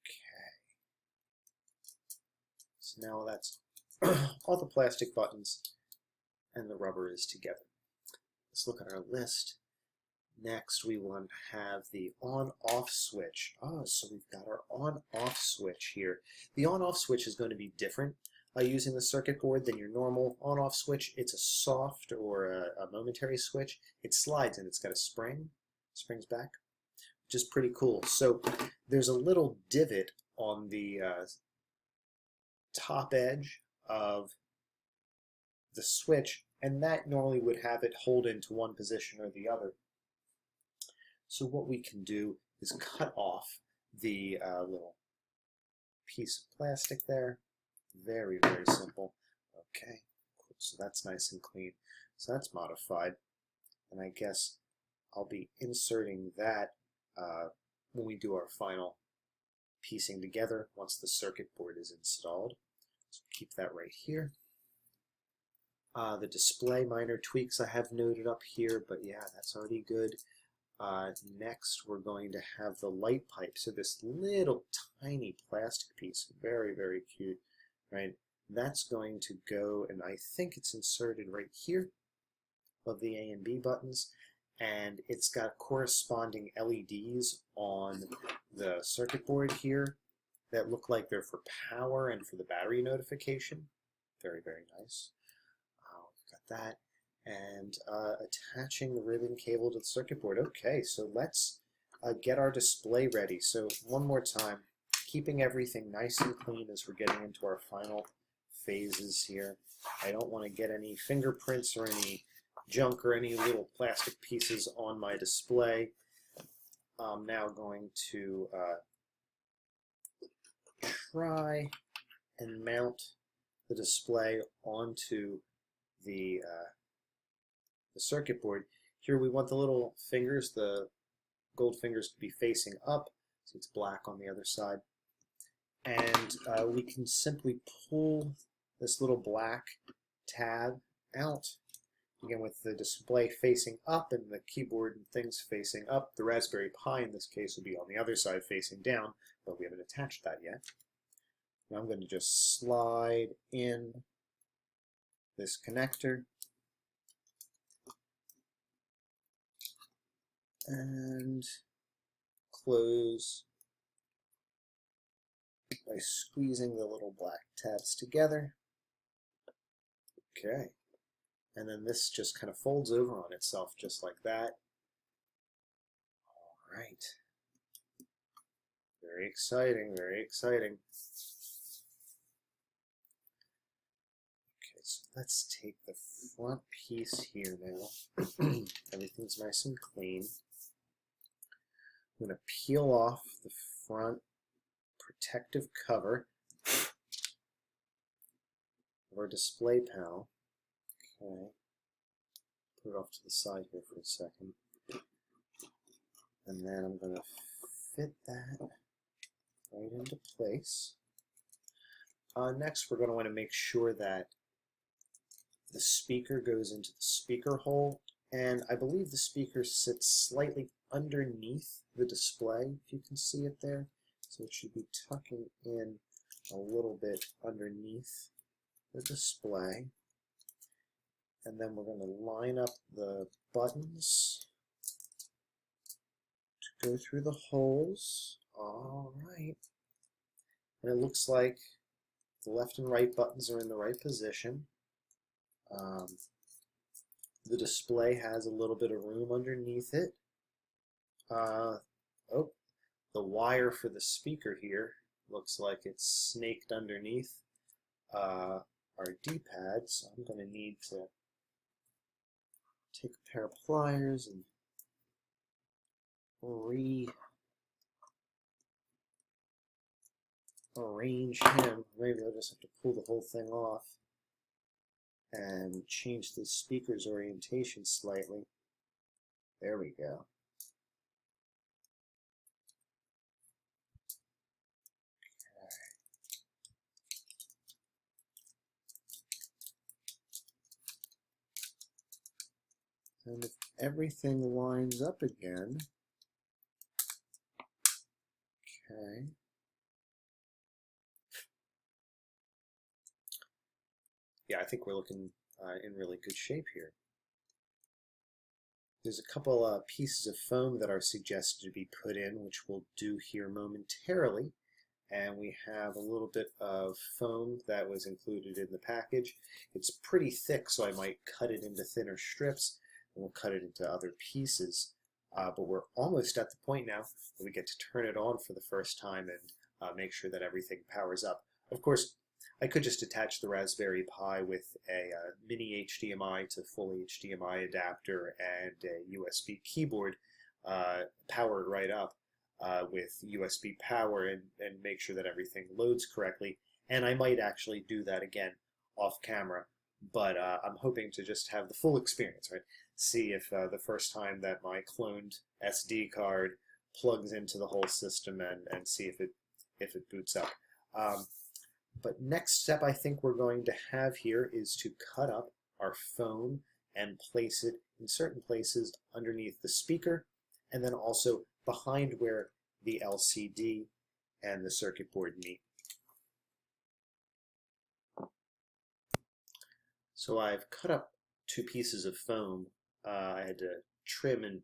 Okay. So now that's all the plastic buttons and the rubber is together. Let's look at our list. Next, we want to have the on-off switch. Oh, so we've got our on-off switch here. The on-off switch is going to be different using the circuit board than your normal on-off switch. It's a soft or a momentary switch. It slides and it's got a spring, springs back, which is pretty cool. So there's a little divot on the top edge of the switch, and that normally would have it hold into one position or the other. So what we can do is cut off the little piece of plastic there. Very, very simple. Okay, cool. So that's nice and clean. So that's modified. And I guess I'll be inserting that when we do our final piecing together once the circuit board is installed. So keep that right here. The display minor tweaks I have noted up here, but yeah, that's already good. Next, we're going to have the light pipe. So this little tiny plastic piece, very, very cute, right? That's going to go, and I think it's inserted right here above the A and B buttons, and it's got corresponding LEDs on the circuit board here that look like they're for power and for the battery notification. Very, very nice. We've got that. And attaching the ribbon cable to the circuit board. Okay, so let's get our display ready. So one more time, keeping everything nice and clean as we're getting into our final phases here. I don't want to get any fingerprints or any junk or any little plastic pieces on my display. I'm now going to try and mount the display onto the circuit board. Here we want the little fingers, the gold fingers, to be facing up, so it's black on the other side. And we can simply pull this little black tab out. Again, with the display facing up and the keyboard and things facing up. The Raspberry Pi in this case will be on the other side facing down, but we haven't attached that yet. Now I'm going to just slide in this connector and close by squeezing the little black tabs together. Okay, and then this just kind of folds over on itself just like that. All right, very exciting, very exciting. Okay, so let's take the front piece here now. Everything's nice and clean. I'm going to peel off the front protective cover of our display panel. Okay, put it off to the side here for a second. And then I'm going to fit that right into place. Next, we're going to want to make sure that the speaker goes into the speaker hole, and I believe the speaker sits slightly underneath the display, if you can see it there. So it should be tucking in a little bit underneath the display. And then we're going to line up the buttons to go through the holes. All right. And it looks like the left and right buttons are in the right position. The display has a little bit of room underneath it. Oh, the wire for the speaker here looks like it's snaked underneath our D-pad, so I'm going to need to take a pair of pliers and rearrange him. Maybe I'll just have to pull the whole thing off and change the speaker's orientation slightly. There we go. And if everything lines up again, okay. Yeah, I think we're looking in really good shape here. There's a couple pieces of foam that are suggested to be put in, which we'll do here momentarily. And we have a little bit of foam that was included in the package. It's pretty thick, so I might cut it into thinner strips, and we'll cut it into other pieces. But we're almost at the point now that we get to turn it on for the first time and make sure that everything powers up. Of course, I could just attach the Raspberry Pi with a mini HDMI to full HDMI adapter and a USB keyboard, power it right up with USB power and make sure that everything loads correctly. And I might actually do that again off camera, but I'm hoping to just have the full experience, right? See if the first time that my cloned SD card plugs into the whole system and see if it boots up. But next step I think we're going to have here is to cut up our phone and place it in certain places underneath the speaker, and then also behind where the LCD and the circuit board meet. So I've cut up 2 pieces of foam. I had to trim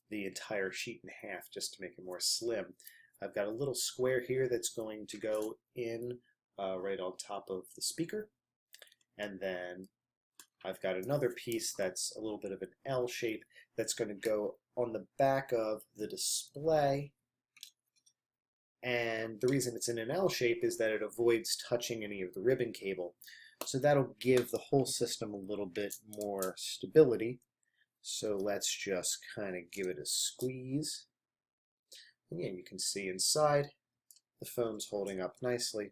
the entire sheet in half just to make it more slim. I've got a little square here that's going to go in right on top of the speaker, and then I've got another piece that's a little bit of an L shape that's going to go on the back of the display. And the reason it's in an L shape is that it avoids touching any of the ribbon cable. So that'll give the whole system a little bit more stability. So let's just kind of give it a squeeze. Again, you can see inside the foam's holding up nicely.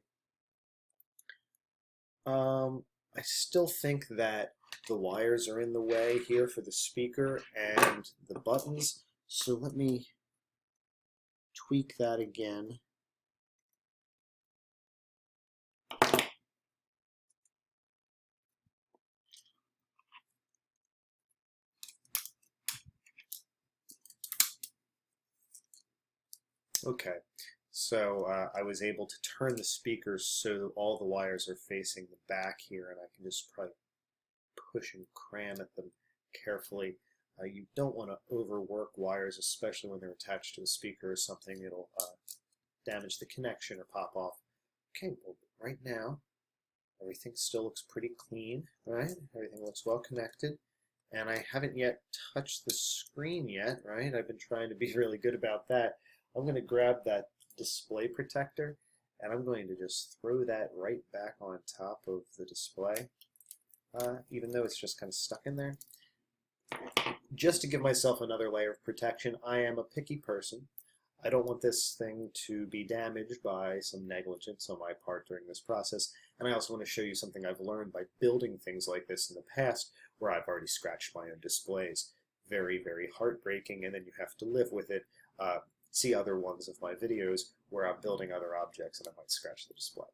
I still think that the wires are in the way here for the speaker and the buttons, so let me tweak that again. Okay, so I was able to turn the speakers so that all the wires are facing the back here, and I can just probably push and cram at them carefully. You don't want to overwork wires, especially when they're attached to a speaker or something. It'll damage the connection or pop off. Okay, well, right now everything still looks pretty clean, right? Everything looks well connected. And I haven't yet touched the screen yet, right? I've been trying to be really good about that. I'm going to grab that display protector and I'm going to just throw that right back on top of the display, even though it's just kind of stuck in there. Just to give myself another layer of protection. I am a picky person. I don't want this thing to be damaged by some negligence on my part during this process, and I also want to show you something I've learned by building things like this in the past where I've already scratched my own displays. Very, very heartbreaking, and then you have to live with it. See other ones of my videos where I'm building other objects and I might scratch the display.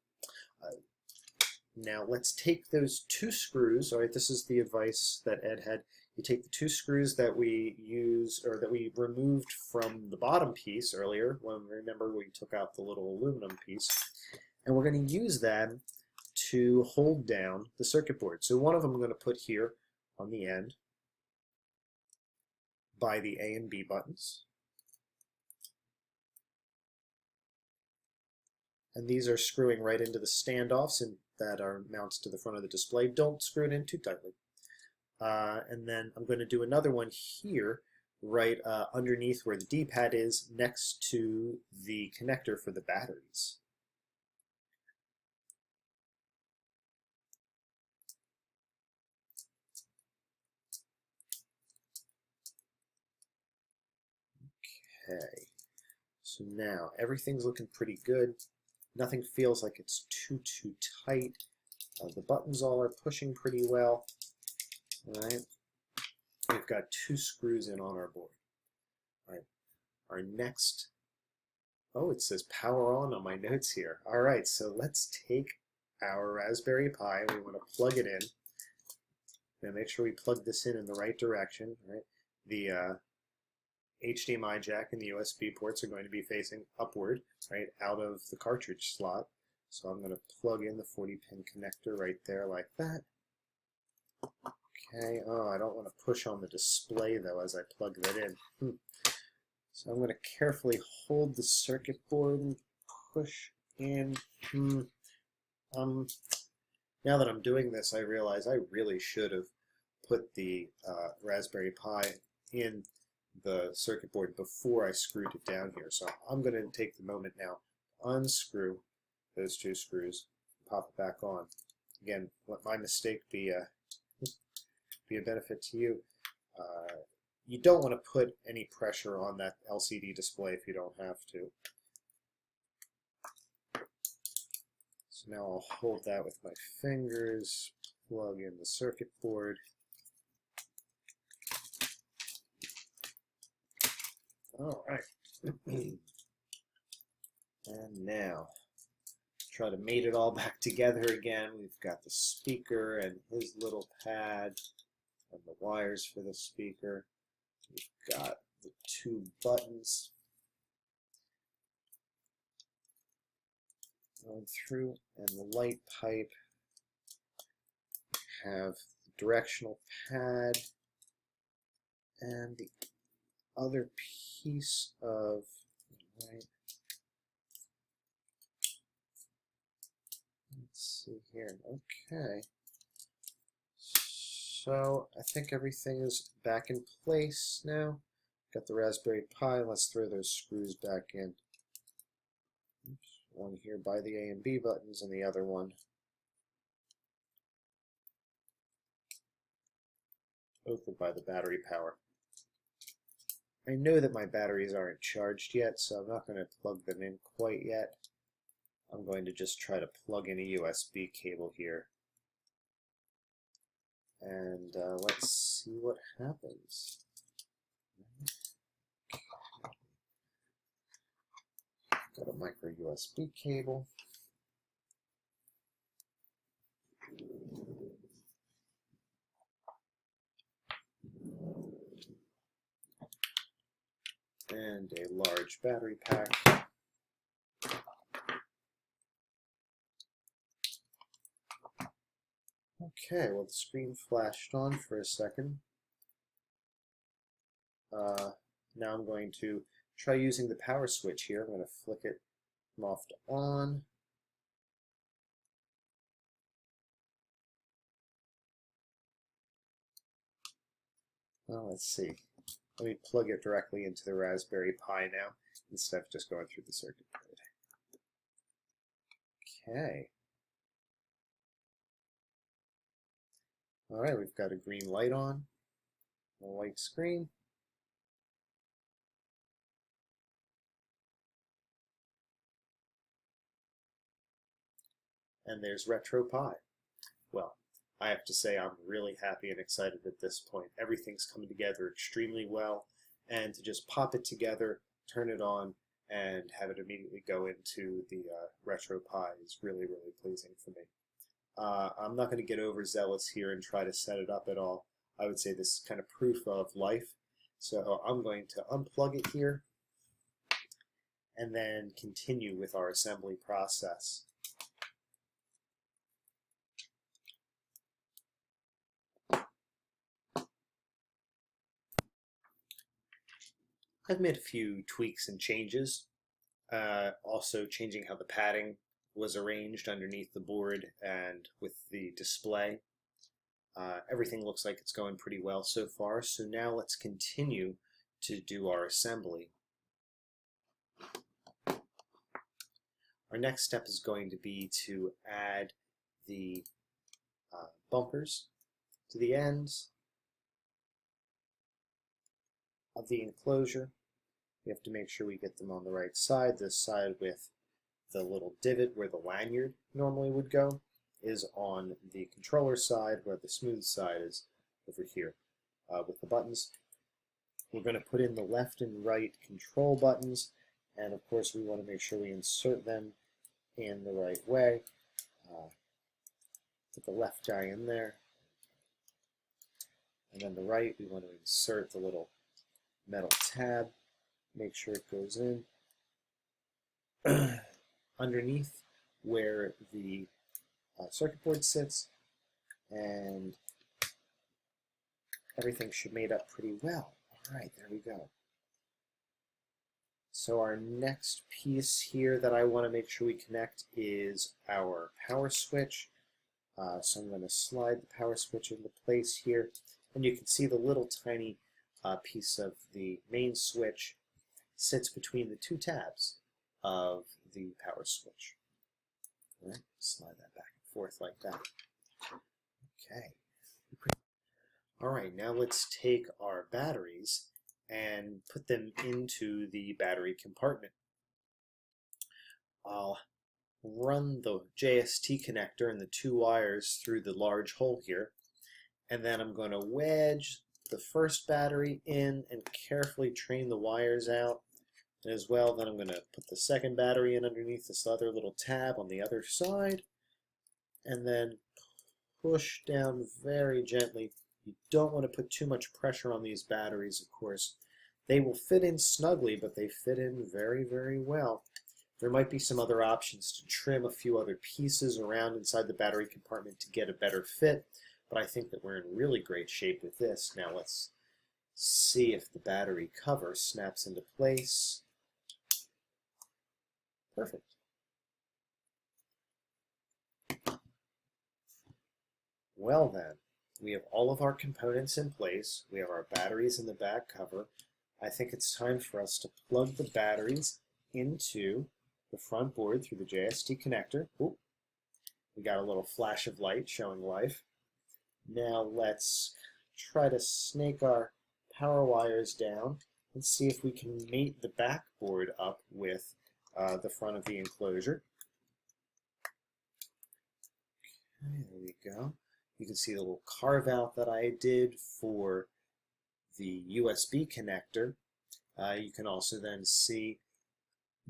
Now let's take those 2 screws. All right, this is the advice that Ed had. You take the 2 screws that we removed from the bottom piece earlier, when remember we took out the little aluminum piece, and we're going to use them to hold down the circuit board. So one of them I'm going to put here on the end by the A and B buttons. And these are screwing right into the standoffs that are mounted to the front of the display. Don't screw it in too tightly. And then I'm going to do another one here, right underneath where the D-pad is, next to the connector for the batteries. Okay, so now everything's looking pretty good. Nothing feels like it's too tight. The buttons all are pushing pretty well. All right, we've got 2 screws in on our board. All right, our next, oh, it says power on my notes here. All right, so let's take our Raspberry Pi and we want to plug it in. Now make sure we plug this in the right direction. Right, the HDMI jack and the USB ports are going to be facing upward, right, out of the cartridge slot. So I'm going to plug in the 40-pin connector right there like that. Okay, oh, I don't want to push on the display though as I plug that in. So I'm going to carefully hold the circuit board and push in. Now that I'm doing this, I realize I really should have put the Raspberry Pi in the circuit board before I screwed it down here. So I'm going to take the moment now to unscrew those 2 screws, pop it back on. Again, let my mistake be a benefit to you. You don't want to put any pressure on that LCD display if you don't have to. So now I'll hold that with my fingers, plug in the circuit board. All right. And now, try to mate it all back together again. We've got the speaker and his little pad and the wires for the speaker. We've got the two buttons going through, and the light pipe. Have the directional pad and the other piece of right. Let's see here. Okay. So I think everything is back in place now. Got the Raspberry Pi. Let's throw those screws back in. Oops. One here by the A and B buttons, and the other one over by the battery power. I know that my batteries aren't charged yet, so I'm not going to plug them in quite yet. I'm going to just try to plug in a USB cable here. And let's see what happens. Got a micro USB cable. And a large battery pack. Okay, well, the screen flashed on for a second. Now I'm going to try using the power switch here. I'm going to flick it from off to on. Well, let's see. Let me plug it directly into the Raspberry Pi now, instead of just going through the circuit board. Okay. Alright, we've got a green light on, a white screen. And there's RetroPie. Well, I have to say I'm really happy and excited at this point. Everything's coming together extremely well, and to just pop it together, turn it on, and have it immediately go into the RetroPie is really, really pleasing for me. I'm not going to get overzealous here and try to set it up at all. I would say this is kind of proof of life. So I'm going to unplug it here and then continue with our assembly process. I've made a few tweaks and changes, also changing how the padding was arranged underneath the board and with the display. Everything looks like it's going pretty well so far, so now let's continue to do our assembly. Our next step is going to be to add the bumpers to the ends of the enclosure. We have to make sure we get them on the right side. This side with the little divot where the lanyard normally would go is on the controller side, where the smooth side is over here with the buttons. We're going to put in the left and right control buttons, and of course we want to make sure we insert them in the right way. Put the left guy in there, and then the right, we want to insert the little metal tab, make sure it goes in underneath where the circuit board sits, and everything should mate up pretty well. Alright, there we go. So our next piece here that I want to make sure we connect is our power switch. So I'm going to slide the power switch into place here, and you can see the little tiny piece of the main switch sits between the two tabs of the power switch. Right, slide that back and forth like that. Okay. All right, now let's take our batteries and put them into the battery compartment. I'll run the JST connector and the 2 wires through the large hole here, and then I'm going to wedge the first battery in and carefully train the wires out. And as well, then I'm going to put the second battery in underneath this other little tab on the other side, and then push down very gently. You don't want to put too much pressure on these batteries, of course. They will fit in snugly, but they fit in very, very well. There might be some other options to trim a few other pieces around inside the battery compartment to get a better fit, but I think that we're in really great shape with this. Now let's see if the battery cover snaps into place. Perfect. Well then, we have all of our components in place. We have our batteries in the back cover. I think it's time for us to plug the batteries into the front board through the JST connector. Ooh, we got a little flash of light showing life. Now let's try to snake our power wires down and see if we can mate the backboard up with the front of the enclosure. Okay, there we go. You can see the little carve out that I did for the USB connector. You can also then see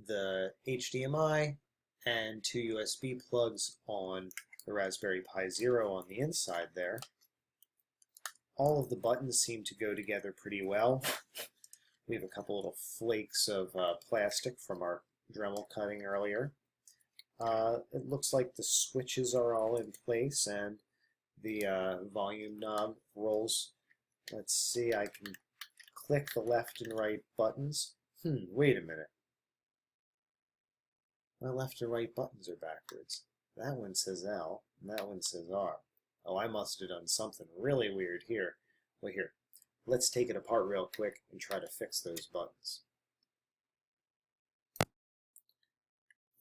the HDMI and 2 USB plugs on the Raspberry Pi Zero on the inside there. All of the buttons seem to go together pretty well. We have a couple little flakes of plastic from our Dremel cutting earlier. It looks like the switches are all in place and the volume knob rolls. Let's see, I can click the left and right buttons. Wait a minute. My left and right buttons are backwards. That one says L, and that one says R. Oh, I must have done something really weird here. Well, here, let's take it apart real quick and try to fix those buttons.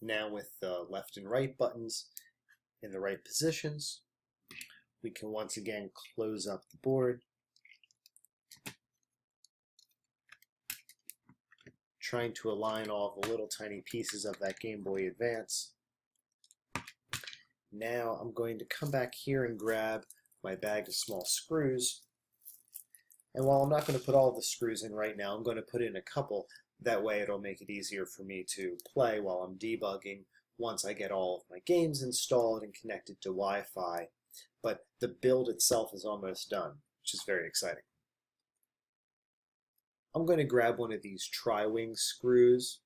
Now with the left and right buttons in the right positions, we can once again close up the board, trying to align all the little tiny pieces of that Gameboy Advance. Now I'm going to come back here and grab my bag of small screws, and while I'm not going to put all the screws in right now, I'm going to put in a couple. That way it'll make it easier for me to play while I'm debugging once I get all of my games installed and connected to Wi-Fi. But the build itself is almost done, which is very exciting. I'm going to grab one of these tri-wing screws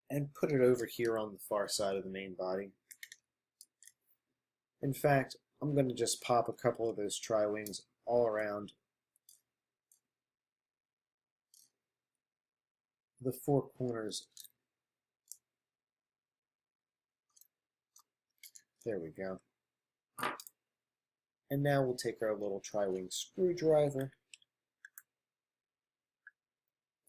and put it over here on the far side of the main body. In fact, I'm going to just pop a couple of those tri-wings all around the 4 corners. There we go. And now we'll take our little tri-wing screwdriver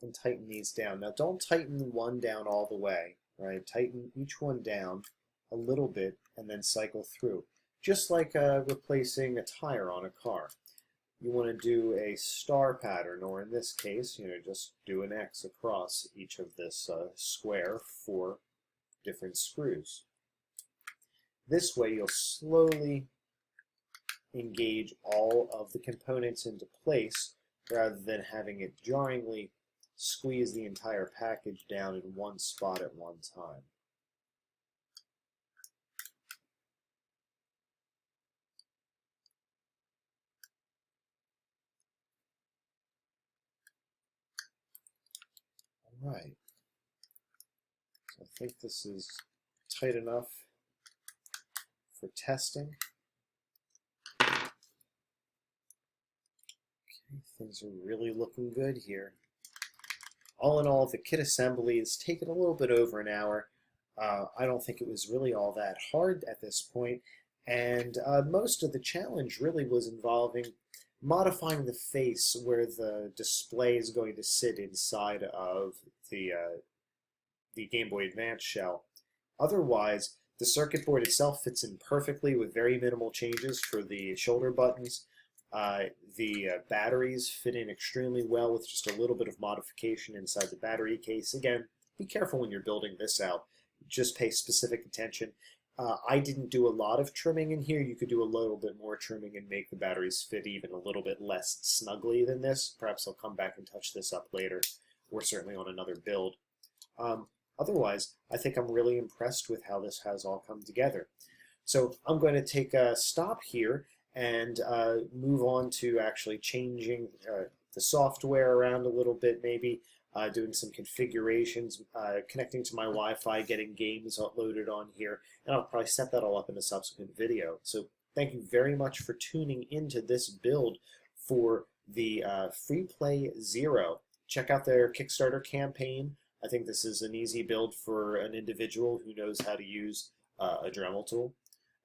and tighten these down. Now don't tighten one down all the way, right? Tighten each one down a little bit and then cycle through. Just like replacing a tire on a car. You want to do a star pattern, or in this case, just do an X across each of this square for different screws. This way you'll slowly engage all of the components into place rather than having it jarringly squeeze the entire package down in one spot at one time. Right. So I think this is tight enough for testing. Okay, things are really looking good here. All in all, the kit assembly has taken a little bit over an hour. I don't think it was really all that hard at this point, and most of the challenge really was involving modifying the face where the display is going to sit inside of the the Game Boy Advance shell. Otherwise, the circuit board itself fits in perfectly with very minimal changes for the shoulder buttons. The batteries fit in extremely well with just a little bit of modification inside the battery case. Again, be careful when you're building this out. Just pay specific attention. I didn't do a lot of trimming in here. You could do a little bit more trimming and make the batteries fit even a little bit less snugly than this. Perhaps I'll come back and touch this up later, or certainly on another build. Otherwise, I think I'm really impressed with how this has all come together. So I'm going to take a stop here and move on to actually changing the software around a little bit, maybe doing some configurations, connecting to my Wi-Fi, getting games uploaded on here, and I'll probably set that all up in a subsequent video. So thank you very much for tuning into this build for the Freeplay Zero. Check out their Kickstarter campaign. I think this is an easy build for an individual who knows how to use a Dremel tool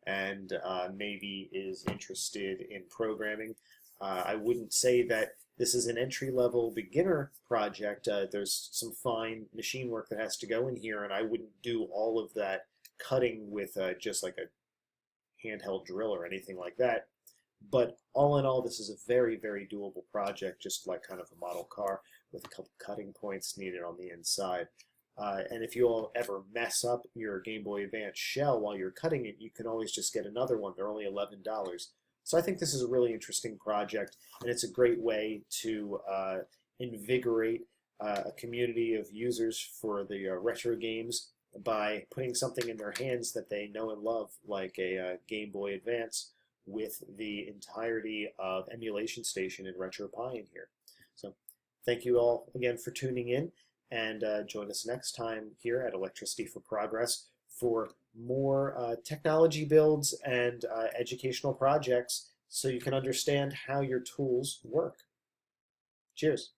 and maybe is interested in programming. I wouldn't say that this is an entry-level beginner project. There's some fine machine work that has to go in here, and I wouldn't do all of that cutting with just like a handheld drill or anything like that. But all in all, this is a very, very doable project, just like kind of a model car with a couple cutting points needed on the inside. And if you all ever mess up your Game Boy Advance shell while you're cutting it, you can always just get another one. They're only $11. So I think this is a really interesting project, and it's a great way to invigorate a community of users for the retro games by putting something in their hands that they know and love, like a Game Boy Advance with the entirety of Emulation Station and RetroPie in here. So thank you all again for tuning in, and join us next time here at Electricity for Progress for more technology builds and educational projects so you can understand how your tools work. Cheers.